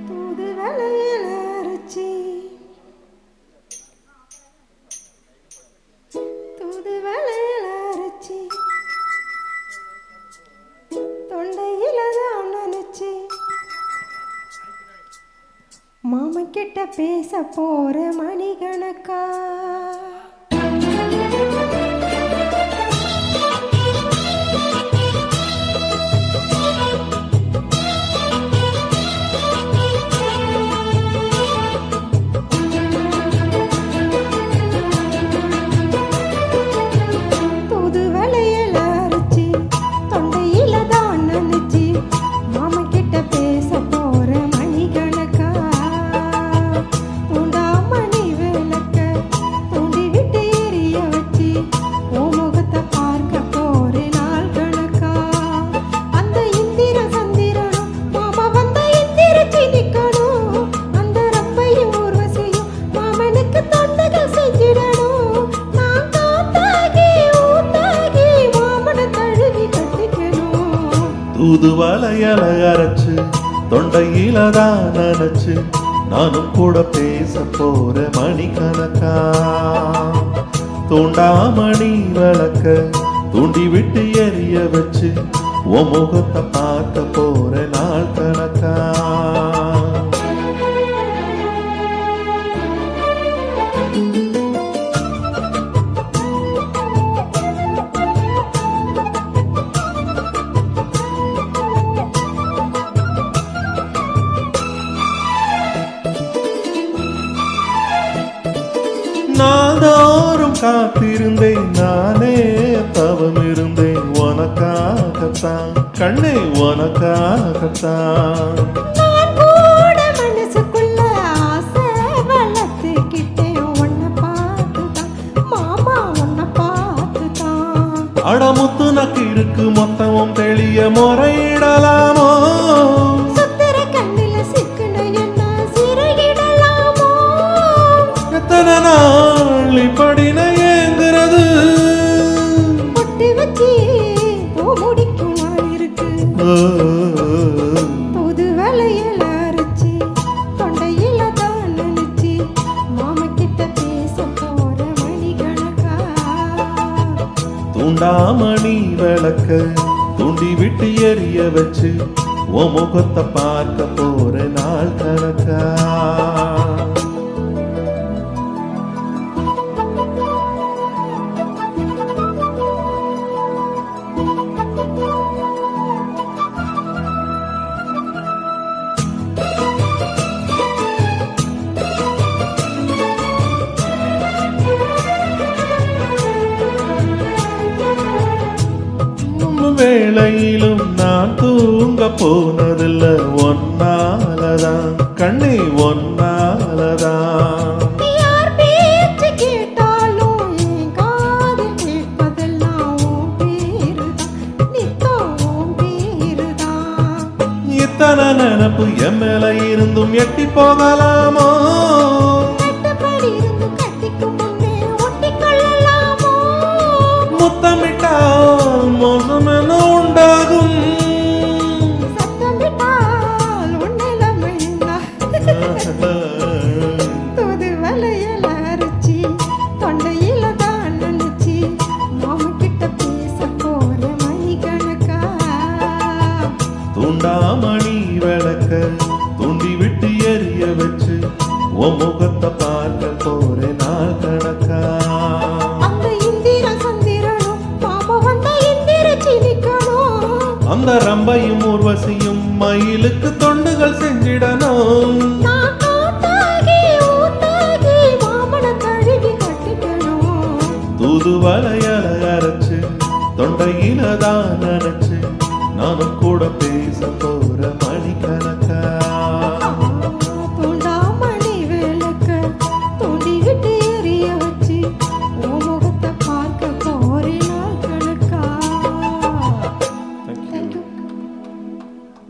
தூது வலையில அரைச்சி தூது வலையில அரைச்சி தொண்டையில தான் நினைச்சி மாமன் கிட்ட பேச போற மணிகணக்கா தூது வலையில அரைச்சு தொண்டையில தான் நினைச்சு நானும் கூட பேச போற மணிகணக்கா தூண்டாமணி விளக்க தூண்டி விட்டு எரிய வச்சு உன் முகத்தை பார்க்க போற நாள் கணக்கா நாள்தோறும் காத்திருந்தேன் நானே தவம் இருந்தேன் உனக்காகத்தான் கண்ணே உனக்காகத்தான் அடமுத்து நக்கு இருக்கு மொத்தமும் தெளிய முறையிடலாமோ எத்தனை நாள் இப்படி ஏங்குறது புது வலையில அரைச்சி தொண்டையில தான் நினைச்சி மாமா கிட்ட பேச போற மணிகணக்கா தூண்டாமணி விளக்க தூண்டி விட்டு எரிய வச்சு உன் முகத்தை பார்க்க போற நாள் கணக்கா வேளையிலும் நான் தூங்க போனதில்ல ஒன்னாலதான் கண்ணே ஒன்னாலதான் இத்தனை நினப்பு என் மேல இருந்தும் எட்டி போகலாமோ முத்தமிட்டால் மோசம் என உண்டாகும் தூது வலையில அரைச்சி தொண்டையில தான் நினைச்சி மாமா கிட்ட பேச போற மணிகணக்கா தூண்டாமணி விளக்க தூண்டி விட்டு எரிய வச்சு உன் முகத்தை பார்க்க போற நாள் கணக்கா அந்த ரம்பையும் ஊர்வசியும் மயிலுக்கு தொண்டுகள் செஞ்சிடணும் தூது வலையில அரைச்சு தொண்டையில தான் நினைச்சு நானும் கூட பேச போ